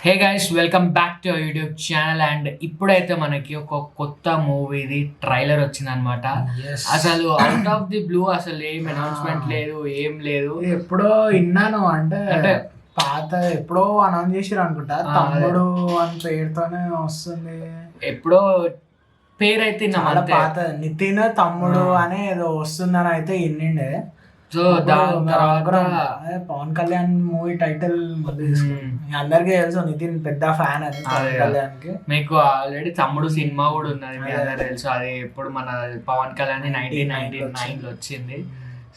Hey guys welcome back to YouTube channel. And ఇప్పుడైతే మనకి ఒక కొత్త మూవీది ట్రైలర్ వచ్చిందనమాట. Yes. అసలు అవుట్ ఆఫ్ ది బ్లూ అసలు ఏం అనౌన్స్మెంట్ లేదు, ఏం లేదు. ఎప్పుడో విన్నాను అంటే అంటే పాత ఎప్పుడో అనౌన్స్ చేసిరు అనుకుంటా. తమ్ముడు అని పేరుతోనే వస్తుంది. ఎప్పుడో పేరు అయితే చాలా పాత నితిన్ తమ్ముడు అని ఏదో వస్తుందని అయితే విన్నిండే. సో దాని తర్వాత పవన్ కళ్యాణ్ మూవీ టైటిల్ అందరికీ తెలుసు, నితిన్ పెద్ద ఫ్యాన్ అది పవన్ కళ్యాణ్ కి. మీకు ఆల్రెడీ తమ్ముడు సినిమా కూడా ఉన్నది, మీ అందరూ తెలుసు. అది ఎప్పుడు మన పవన్ కళ్యాణ్ 1999 లో వచ్చింది.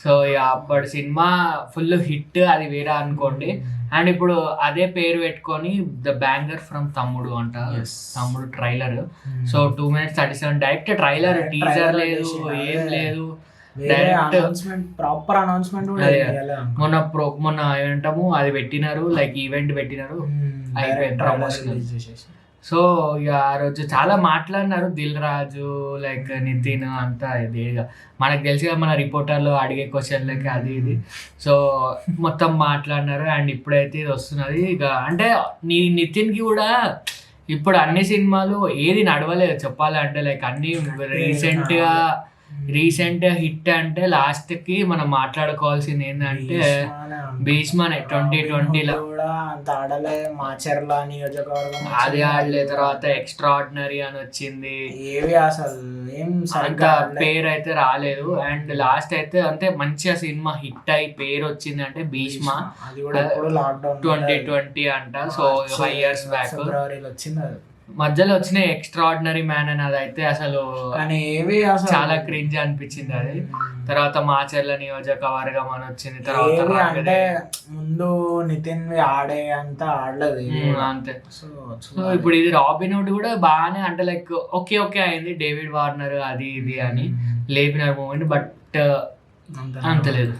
సో అప్పటి సినిమా ఫుల్ హిట్, అది వేరే అనుకోండి. అండ్ ఇప్పుడు అదే పేరు పెట్టుకొని ద బ్యాంగర్ ఫ్రమ్ తమ్ముడు అంట. తమ్ముడు trailer. So 2 minutes 37 direct trailer, teaser లేదు, ఏం లేదు. ప్రాపర్ అనౌన్స్మెంట్ మొన్న ఏమంటాము అది పెట్టినారు, లైక్ ఈవెంట్ పెట్టినారు, అయిపోయింది ప్రమోషన్. సో ఇక ఆ రోజు చాలా మాట్లాడినారు దిల్ రాజు, లైక్ నితిన్ అంతా. ఇది మనకు తెలిసి మన రిపోర్టర్లు అడిగే క్వశ్చన్లకి అది ఇది. సో మొత్తం మాట్లాడినారు. అండ్ ఇప్పుడైతే ఇది వస్తున్నది. ఇక అంటే నితిన్కి కూడా ఇప్పుడు అన్ని సినిమాలు ఏది నడవలేదు చెప్పాలంటే. లైక్ అన్ని రీసెంట్ హిట్ అంటే లాస్ట్ కి మనం మాట్లాడుకోవాల్సింది ఏంటంటే భీష్మనే 2020లో అది ఆడలే. తర్వాత ఎక్స్ట్రాడినరీ అని వచ్చింది, ఏవి అసలు ఏం పేరు అయితే రాలేదు. అండ్ లాస్ట్ అయితే అంటే మంచిగా సినిమా హిట్ అయి పేరు వచ్చింది అంటే భీష్మ 2020 అంట. సో 5 years బ్యాక్ వచ్చింది. మధ్యలో వచ్చిన ఎక్స్ట్రాడినరీ మ్యాన్ అని అదైతే అసలు చాలా క్రింజ్ అనిపించింది అది. తర్వాత మాచర్ల నియోజకవర్గం అని వచ్చింది. తర్వాత అంటే ముందు నితిన్ ఆడే అంతా ఆడలేదు అంతే. సో ఇప్పుడు ఇది రాబిన్ హుడ్ కూడా బాగానే అంటే లైక్ ఓకే అయింది. డేవిడ్ వార్నర్ అది ఇది అని లేపినారు మూవీని, బట్ అంతలేదు.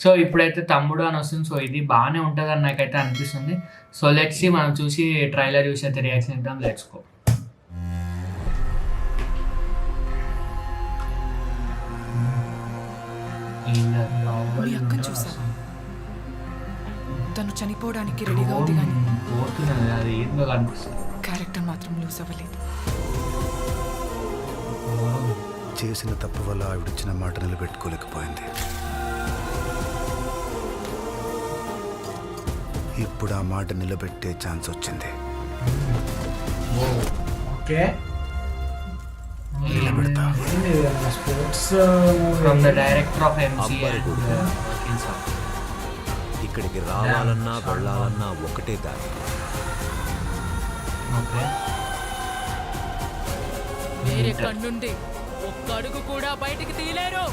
సో ఇప్పుడైతే తమ్ముడు అని వస్తుంది. సో ఇది బాగానే ఉంటుంది అని నాకైతే అనిపిస్తుంది. సో లెట్స్ సీ, మనం చూసి ట్రైలర్ చూసి అయితే రియాక్షన్ ఇద్దాం. Let's go. మీ అక్కను చూసావా? తను చనిపోవడానికి రెడీగా ఉంది, కానీ పోతున్నది అది ఏందో కనిపిస్తుంది. క్యారెక్టర్ మాత్రం లూజ్ అవ్వలేదు. చేసిన తప్పు వల్ల ఆవిడిచ్చిన మాట నిలబెట్టుకోలేకపోయింది. ఇప్పుడు ఆ మాట నిలబెట్టే ఛాన్స్ వచ్చింది. నిలబెడతా. Sports from the director of MC. ఇక్కడికి రావాలన్నా వెళ్ళాలన్నా ఒకటే దారి. వేరే కన్నుండి ఒక్క అడుగు కూడా బయటికి తీయలేరు.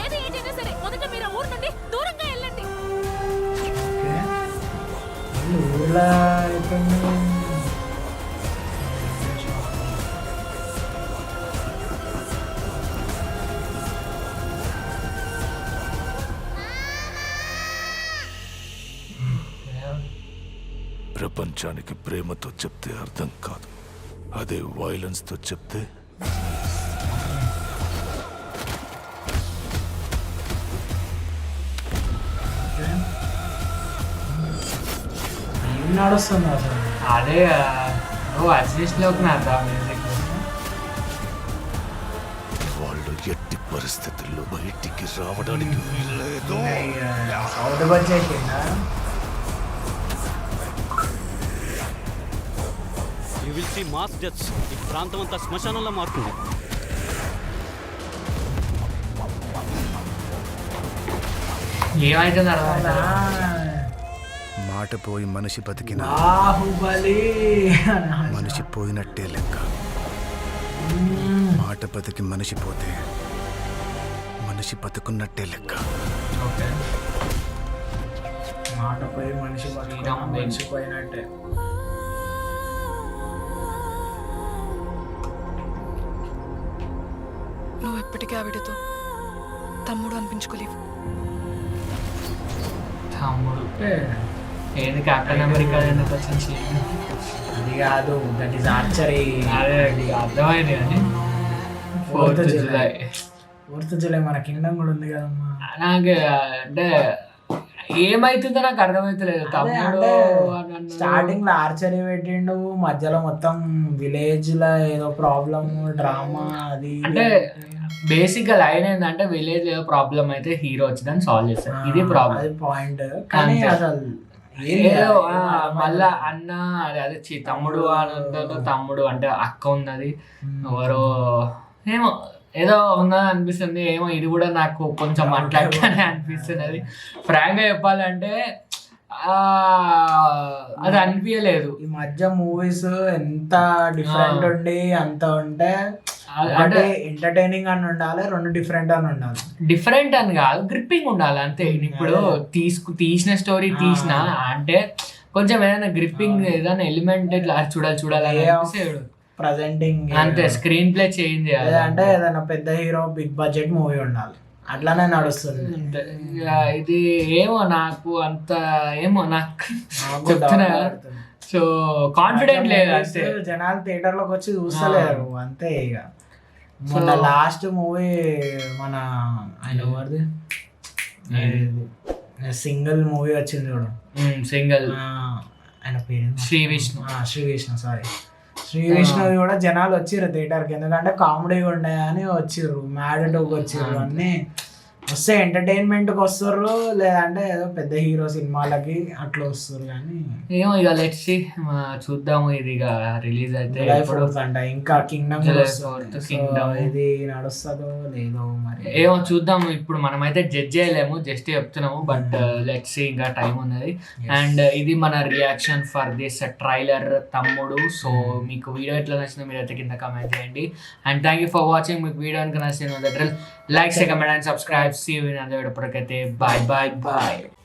ఏది ఏంటైనా సరే మొదట మీరు ఊరు నుండి దూరంగా వెళ్ళండి. ఊళ్ళో ప్రపంచానికి ప్రేమతో చెప్తే అర్థం కాదు, అదే వైలెన్స్తో చెప్తే నడుస్తుంది అసలు. అదే అసిస్ట్లోకి నాదా మ్యూజిక్. వాళ్ళు ఎట్టి పరిస్థితుల్లో బయటికి రావడానికి వీల్లేదు. సౌత్ వచ్చేసిందా? You will see mass deaths. ఈ ప్రాంతం అంతా శ్మశానంలో మారుతుంది. ఏమైతుంది మాట పోయి మనిషి బతికిన బాహుబలి మనిషి పోయినట్టే లెక్క. మాట బతికి మనిషి పోతే మనిషి బతుకున్నట్టే లెక్క. మాట పోయి మనిషి పోయినట్టే. నువ్వు ఎప్పటికీ ఆవిడతో తమ్ముడు అనిపించుకోలేవు. తమ్ముడు ఏంది కెప్టెన్ అమెరికా ఎందుకు వచ్చింది? అది కాదు, దట్ ఈస్ ఆర్చరీ. అదే అర్థమైంది. కానీ 4th July 4th July మన కింగ్డమ్ కూడా ఉంది కదమ్మా. నాకు అంటే ఏమైతుందో నాకు అర్థమైతలేదు. తమ్ముడు స్టార్టింగ్ లో ఆర్చరీ పెట్టిండు, మధ్యలో మొత్తం విలేజ్ లో ఏదో ప్రాబ్లమ్ డ్రామా అది అంటే బేసిక్ గా లైన్ ఏంటంటే విలేజ్ ఏదో ప్రాబ్లం అయితే హీరో వచ్చి దాన్ని సాల్వ్ చేస్తారు. ఇది ప్రాబ్లం, అది పాయింట్. కానీ అంతే. అసలు ఏదో మళ్ళా అన్న అదే తమ్ముడు అని తమ్ముడు అంటే అక్క ఉన్నది, ఎవరో ఏమో ఏదో ఉన్నది అనిపిస్తుంది. ఏమో ఇది కూడా నాకు కొంచెం మాట్లాడతానే అనిపిస్తున్నది. ఫ్రాంక్ గా చెప్పాలంటే అది అనిపించలేదు. ఈ మధ్య మూవీస్ ఎంత డిఫరెంట్ ఉండి అంత ఉంటే అంటే ఎంటర్టైనింగ్ అని ఉండాలి, రెండు డిఫరెంట్ అని ఉండాలి. డిఫరెంట్ అని కాదు, గ్రిప్పింగ్ ఉండాలి అంతే. ఇప్పుడు తీసిన స్టోరీ తీసిన అంటే కొంచెం ఏదైనా గ్రిప్పింగ్ ఏదైనా ఎలిమెంట్ ఇట్లా చూడాలి ప్రజెంటింగ్ అంతే. స్క్రీన్ ప్లే చేంజ్ చేయాలి అంటే ఏదైనా పెద్ద హీరో బిగ్ బడ్జెట్ మూవీ ఉండాలి, అట్లానే నడుస్తుంది. ఇది ఏమో నాకు అంత ఏమో నాకు చెప్తున్నా సో కాన్ఫిడెంట్ లేదు అంతే. జనాలు థియేటర్ లోకి వచ్చి చూస్తలేరు అంతే. ఇక మొన్న లాస్ట్ మూవీ మన ఆయన ఎవరిది సింగిల్ మూవీ వచ్చింది చూడు, సింగిల్ ఆయన పేరు శ్రీ విష్ణు సారీ శ్రీ విష్ణు కూడా జనాలు వచ్చిర్రు థియేటర్కి, ఎందుకంటే కామెడీ ఉండే అని వచ్చిర్రు, మ్యాడ్ టూకి వచ్చిర్రు. అన్ని వస్తే ఎంటర్టైన్మెంట్కి వస్తారు, లేదంటే ఏదో పెద్ద హీరో సినిమాలకి అట్లా వస్తారు. కానీ ఏమో ఇక లెట్స్ సీ, చూద్దాము. ఇది ఇక రిలీజ్ అయితే అంట, ఇంకా కింగ్డమ్ ఇది నడుస్తుందో లేదో మరి ఏమో చూద్దాము. ఇప్పుడు మనమైతే జడ్జ్ చేయలేము, జస్ట్ చెప్తున్నాము. బట్ లెట్స్ సీ, ఇంకా టైం ఉన్నది. అండ్ ఇది మన రియాక్షన్ ఫర్ దిస్ ట్రైలర్ తమ్ముడు. సో మీకు వీడియో ఎట్లా నచ్చిందో మీరైతే కింద కామెంట్ చేయండి. And thank you for watching. మీకు వీడియో కనుక నచ్చింది like, comment and subscribe. See you in another video. Bye bye bye.